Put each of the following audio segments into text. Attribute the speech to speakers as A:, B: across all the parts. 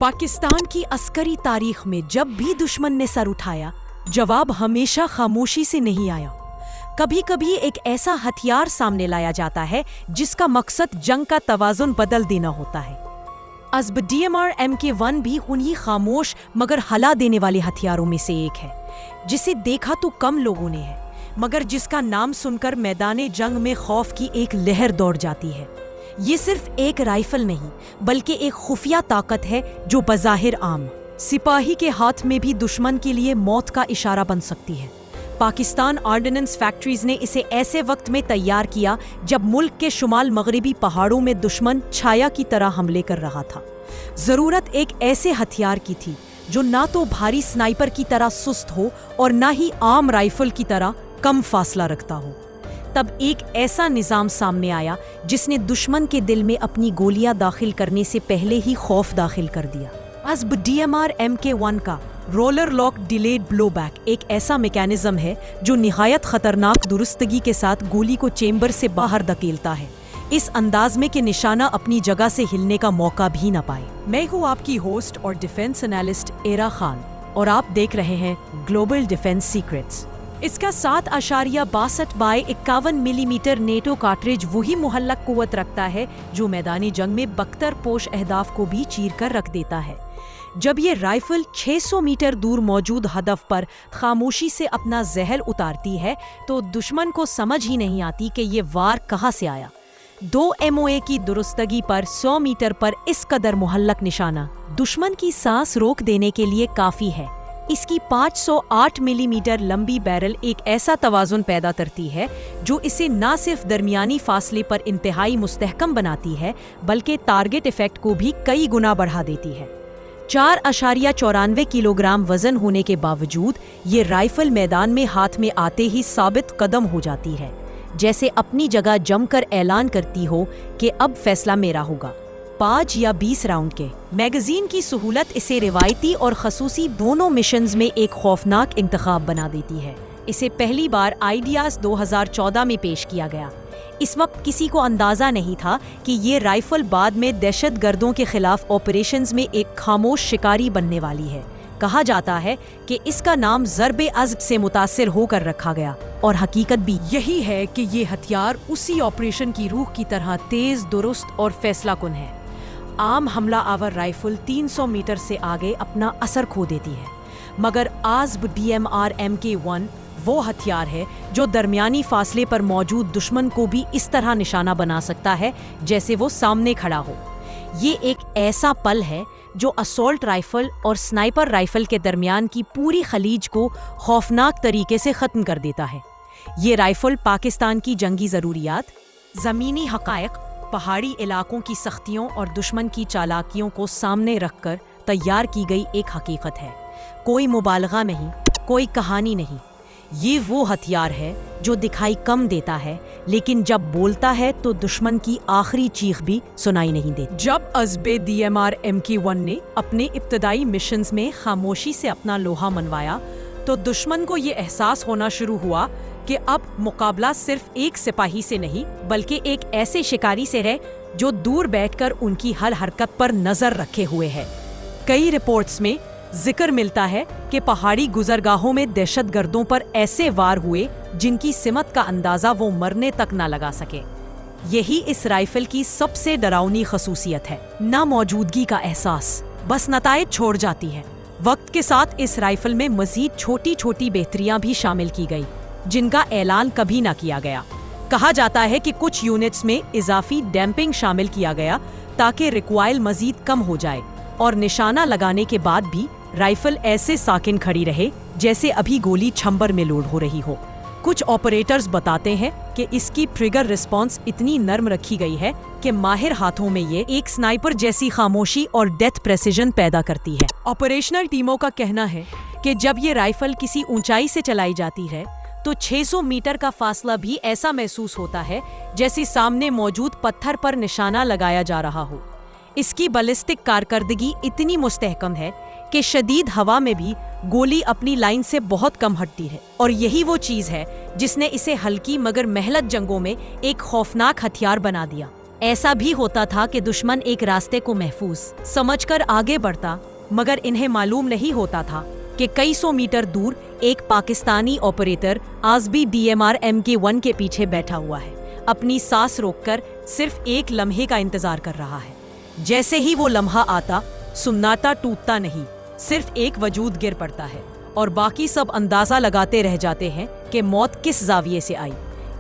A: पाकिस्तान की अस्करी तारीख में जब भी दुश्मन ने सर उठाया, जवाब हमेशा खामोशी से नहीं आया। कभी कभी एक ऐसा हथियार सामने लाया जाता है जिसका मकसद जंग का तवाज़ुन बदल देना होता है। अज़ब DMR MK1 भी उन्हीं खामोश मगर हला देने वाले हथियारों में से एक है, जिसे देखा तो कम लोगों ने है, मगर जिसका नाम सुनकर मैदाने जंग में खौफ की एक लहर दौड़ जाती है। ये सिर्फ एक राइफल नहीं, बल्कि एक खुफिया ताकत है जो बज़ाहिर आम सिपाही के हाथ में भी दुश्मन के लिए मौत का इशारा बन सकती है। पाकिस्तान ऑर्डिनेंस फैक्ट्रीज ने इसे ऐसे वक्त में तैयार किया जब मुल्क के शुमाल मगरबी पहाड़ों में दुश्मन छाया की तरह हमले कर रहा था। ज़रूरत एक ऐसे हथियार की थी जो ना तो भारी स्नाइपर की तरह सुस्त हो और ना ही आम राइफल की तरह कम फासला रखता हो। तब एक ऐसा निज़ाम सामने आया जिसने दुश्मन के दिल में अपनी गोलियां दाखिल करने से पहले ही खौफ दाखिल कर दिया। अज़ब DMR MK1 का रोलर लॉक डिलेड ब्लोबैक एक ऐसा मैकेनिज्म है जो निहायत खतरनाक दुरुस्तगी के साथ गोली को चेंबर से बाहर धकेलता है, इस अंदाज में कि निशाना अपनी जगह से हिलने का मौका भी न पाए। मैं हूँ आपकी होस्ट और डिफेंस एनालिस्ट एरा खान, और आप देख रहे हैं ग्लोबल डिफेंस सीक्रेट्स। इसका 7.62 बाय 51 मिलीमीटर नेटो कार्ट्रिज वही मुहल्लक कुव्वत रखता है जो मैदानी जंग में बख्तर पोश अहदाफ को भी चीर कर रख देता है। जब ये राइफल 600 मीटर दूर मौजूद हदफ पर खामोशी से अपना जहर उतारती है तो दुश्मन को समझ ही नहीं आती कि ये वार कहाँ से आया। 2 MOA की दुरुस्तगी पर 100 मीटर पर इस कदर मुहल्लक निशाना दुश्मन की सांस रोक देने के लिए काफी है। इसकी 508 मिलीमीटर लंबी बैरल एक ऐसा तवाज़ुन पैदा करती है जो इसे न सिर्फ दरमियानी फासले पर इंतहाई मुस्तहकम बनाती है, बल्कि टारगेट इफेक्ट को भी कई गुना बढ़ा देती है। 4.94 किलोग्राम वजन होने के बावजूद ये राइफल मैदान में हाथ में आते ही साबित कदम हो जाती है, जैसे अपनी जगह जमकर ऐलान करती हो कि अब फैसला मेरा होगा। 5 या 20 राउंड के मैगजीन की सहूलत इसे रिवायती और खसूसी दोनों मिशंस में एक खौफनाक इंतखाब बना देती है। इसे पहली बार आइडियाज 2014 में पेश किया गया। इस वक्त किसी को अंदाजा नहीं था कि ये राइफल बाद में दहशतगर्दों के खिलाफ ऑपरेशंस में एक खामोश शिकारी बनने वाली है। कहा जाता है कि इसका नाम ज़र्बे अज़्ब से मुतासिर होकर रखा गया, और हकीकत भी यही है कि ये हथियार उसी ऑपरेशन की रूह की तरह तेज, दुरुस्त और फैसलाकुन है। आम हमला आवर राइफल 300 मीटर से आगे अपना असर खो देती है, मगर अज़ब DMR MK1 वो हथियार है जो दरमियानी फासले पर मौजूद दुश्मन को भी इस तरह निशाना बना सकता है जैसे वो सामने खड़ा हो। ये एक ऐसा पल है जो असॉल्ट राइफल और स्नाइपर राइफल के दरमियान की पूरी खलीज को खौफनाक तरीके से ख़त्म कर देता है। ये राइफल पाकिस्तान की जंगी ज़रूरियात, ज़मीनी हक़ाइक़, पहाड़ी इलाकों की सख्तियों और दुश्मन की चालाकियों को सामने रखकर तैयार की गई एक हकीकत है। कोई मुबालगा नहीं, कोई कहानी नहीं। ये वो हथियार है जो दिखाई कम देता है, लेकिन जब बोलता है तो दुश्मन की आखिरी चीख भी सुनाई नहीं देती। जब अज़ब DMR MK1 ने अपने इब्तदाई मिशंस में खामोशी से अपना लोहा मनवाया तो दुश्मन को ये एहसास होना शुरू हुआ कि अब मुकाबला सिर्फ एक सिपाही से नहीं, बल्कि एक ऐसे शिकारी से है जो दूर बैठकर उनकी हर हरकत पर नजर रखे हुए है। कई रिपोर्ट्स में जिक्र मिलता है कि पहाड़ी गुजरगाहों में दहशतगर्दों पर ऐसे वार हुए जिनकी सिमत का अंदाजा वो मरने तक ना लगा सके। यही इस राइफल की सबसे डरावनी खसूसियत है। ना मौजूदगी का एहसास, बस नताइज छोड़ जाती है। वक्त के साथ इस राइफल में मजीद छोटी छोटी बेहतरियां भी शामिल की गई जिनका ऐलान कभी ना किया गया। कहा जाता है कि कुछ यूनिट्स में इजाफी डैम्पिंग शामिल किया गया ताकि रिक्वाइल मजीद कम हो जाए और निशाना लगाने के बाद भी राइफल ऐसे साकिन खड़ी रहे जैसे अभी गोली छंबर में लोड हो रही हो। कुछ ऑपरेटर्स बताते हैं कि इसकी ट्रिगर रिस्पॉन्स इतनी नर्म रखी गई है कि माहिर हाथों में ये एक स्नाइपर जैसी खामोशी और डेथ प्रेसिजन पैदा करती है। ऑपरेशनल टीमों का कहना है कि जब ये राइफल किसी ऊंचाई से चलाई जाती है तो 600 मीटर का फासला भी ऐसा महसूस होता है जैसे सामने मौजूद पत्थर पर निशाना लगाया जा रहा हो। इसकी बैलिस्टिक कारकर्दगी इतनी मुस्तहकम है कि शदीद हवा में भी गोली अपनी लाइन से बहुत कम हटती है, और यही वो चीज़ है जिसने इसे हल्की मगर महलत जंगों में एक खौफनाक हथियार बना दिया। ऐसा भी होता था कि दुश्मन एक रास्ते को महफूज समझकर आगे बढ़ता, मगर इन्हें मालूम नहीं होता था कि कई सौ मीटर दूर एक पाकिस्तानी ऑपरेटर आज भी DMR MK1 के पीछे बैठा हुआ है, अपनी सांस रोककर सिर्फ एक लम्हे का इंतजार कर रहा है। जैसे ही वो लम्हा आता, सुन्नाटा टूटता नहीं, सिर्फ एक वजूद गिर पड़ता है और बाकी सब अंदाजा लगाते रह जाते हैं कि मौत किस जाविये से आई।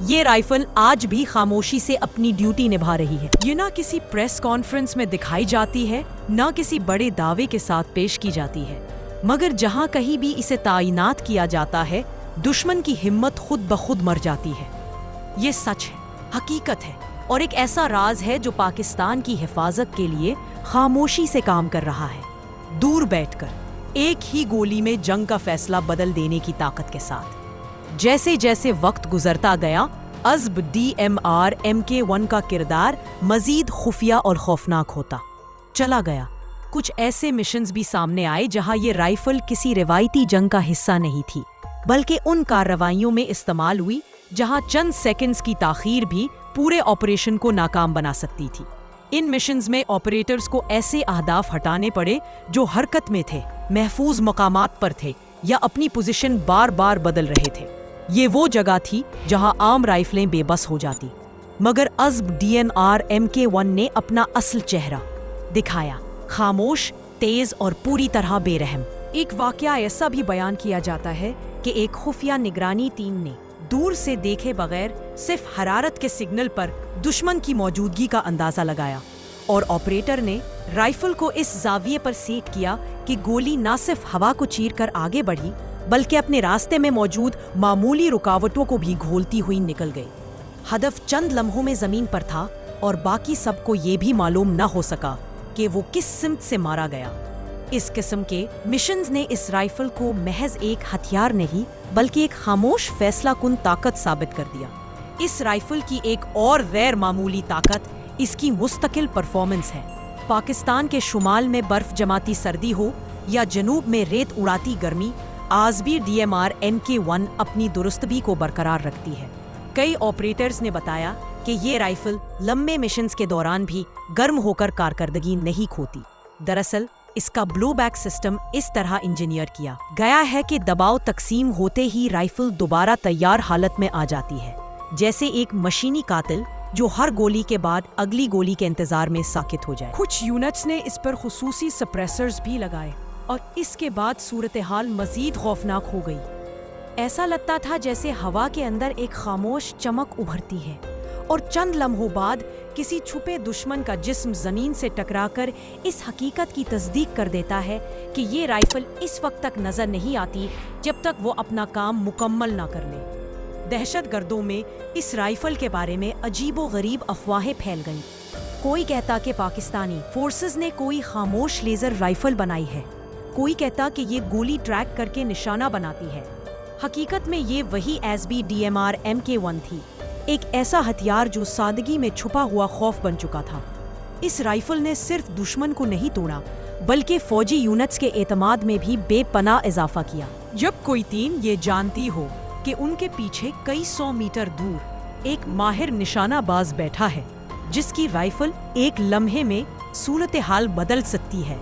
A: ये राइफल आज भी खामोशी से अपनी ड्यूटी निभा रही है। ये ना किसी प्रेस कॉन्फ्रेंस में दिखाई जाती है, ना किसी बड़े दावे के साथ पेश की जाती है, मगर जहां कहीं भी इसे ताइनात किया जाता है, दुश्मन की हिम्मत खुद ब खुद मर जाती है। ये सच है, हकीकत है और एक ऐसा राज है जो पाकिस्तान की हिफाजत के लिए खामोशी से काम कर रहा है, दूर बैठकर एक ही गोली में जंग का फैसला बदल देने की ताकत के साथ। जैसे जैसे वक्त गुजरता गया, अज़्ब DMR MK1 का किरदार मजीद खुफिया और खौफनाक होता चला गया। कुछ ऐसे मिशंस भी सामने आए जहां ये राइफल किसी रिवायती जंग का हिस्सा नहीं थी, बल्कि उन कार्रवाइयों में इस्तेमाल हुई जहां चंद सेकंड्स की ताखीर भी पूरे ऑपरेशन को नाकाम बना सकती थी। इन मिशंस में ऑपरेटर्स को ऐसे अहदाफ हटाने पड़े जो हरकत में थे, महफूज मकामात पर थे या अपनी पोजीशन बार बार बदल रहे थे। ये वो जगह थी जहां आम राइफलें बेबस हो जाती, मगर अज़्ब DMR MK1 ने अपना असल चेहरा दिखाया, खामोश, तेज और पूरी तरह बेरहम। एक वाकया ऐसा भी बयान किया जाता है कि एक खुफिया निगरानी टीम ने दूर से देखे बगैर सिर्फ हरारत के सिग्नल पर दुश्मन की मौजूदगी का अंदाजा लगाया और ऑपरेटर ने राइफल को इस जाविये पर सेट किया कि गोली न सिर्फ हवा को चीरकर आगे बढ़ी, बल्कि अपने रास्ते में मौजूद मामूली रुकावटों को भी घोलती हुई निकल गई। हदफ चंद लम्हों में जमीन पर था और बाकी सबको ये भी मालूम न हो सका कि वो किस सिमत से मारा गया। इस किस्म के मिशंस ने इस राइफल को महज एक हथियार नहीं, बल्कि एक खामोश फैसला कुन ताकत साबित कर दिया। इस राइफल की एक और गैर मामूली ताकत इसकी मुस्तकिल परफॉर्मेंस है। पाकिस्तान के शुमाल में बर्फ जमाती सर्दी हो या जनूब में रेत उड़ाती गर्मी, आज भी DMR MK1 अपनी दुरुस्तगी को बरकरार रखती है। कई ऑपरेटर्स ने बताया कि ये राइफल लंबे मिशंस के दौरान भी गर्म होकर कारकर्दगी नहीं खोती। दरअसल इसका ब्लोबैक सिस्टम इस तरह इंजीनियर किया गया है कि दबाव तकसीम होते ही राइफल दोबारा तैयार हालत में आ जाती है, जैसे एक मशीनी कातिल जो हर गोली के बाद अगली गोली के इंतजार में साकित हो जाए। कुछ यूनिट्स ने इस पर खुसूसी सप्रेसर्स भी लगाए और इसके बाद सूरत हाल मजीद खौफनाक हो गई। ऐसा लगता था जैसे हवा के अंदर एक खामोश चमक उभरती है और चंद लम्हों बाद किसी छुपे दुश्मन का जिस्म जमीन से टकराकर इस हकीकत की तस्दीक कर देता है कि ये राइफल इस वक्त तक नजर नहीं आती जब तक वो अपना काम मुकम्मल ना कर ले। दहशतगर्दों में इस राइफल के बारे में अजीबो गरीब अफवाहें फैल गईं। कोई कहता कि पाकिस्तानी फोर्सेस ने कोई खामोश लेजर राइफल बनाई है, कोई कहता कि ये गोली ट्रैक करके निशाना बनाती है। हकीकत में ये वही एसबी DMR MK1 थी, एक ऐसा हथियार जो सादगी में छुपा हुआ खौफ बन चुका था। इस राइफल ने सिर्फ दुश्मन को नहीं तोड़ा, बल्कि फौजी यूनिट्स के एतमाद में भी बेपनाह इजाफा किया। जब कोई टीम ये जानती हो कि उनके पीछे कई सौ मीटर दूर एक माहिर निशानाबाज बैठा है जिसकी राइफल एक लम्हे में सूरत हाल बदल सकती है,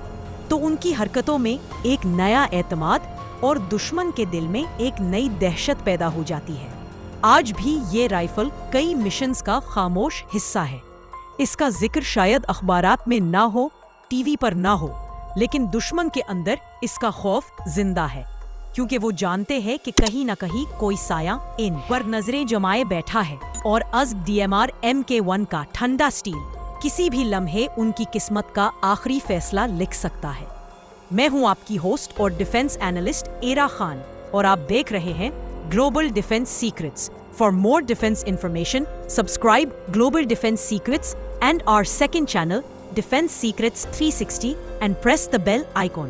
A: तो उनकी हरकतों में एक नया एतमाद और दुश्मन के दिल में एक नई दहशत पैदा हो जाती है। आज भी ये राइफल कई मिशंस का खामोश हिस्सा है। इसका जिक्र शायद अखबारात में ना हो, टीवी पर ना हो, लेकिन दुश्मन के अंदर इसका खौफ जिंदा है, क्योंकि वो जानते हैं कि कहीं ना कहीं कोई साया इन पर नजरें जमाए बैठा है और अज़्ब DMR MK1 का ठंडा स्टील किसी भी लम्हे उनकी किस्मत का आखिरी फैसला लिख सकता है। मैं हूं आपकी होस्ट और डिफेंस एनालिस्ट एरा खान और आप देख रहे हैं global defence secrets. For more defence information, subscribe global defence secrets and our second channel, Defense Secrets 360, and press the bell icon.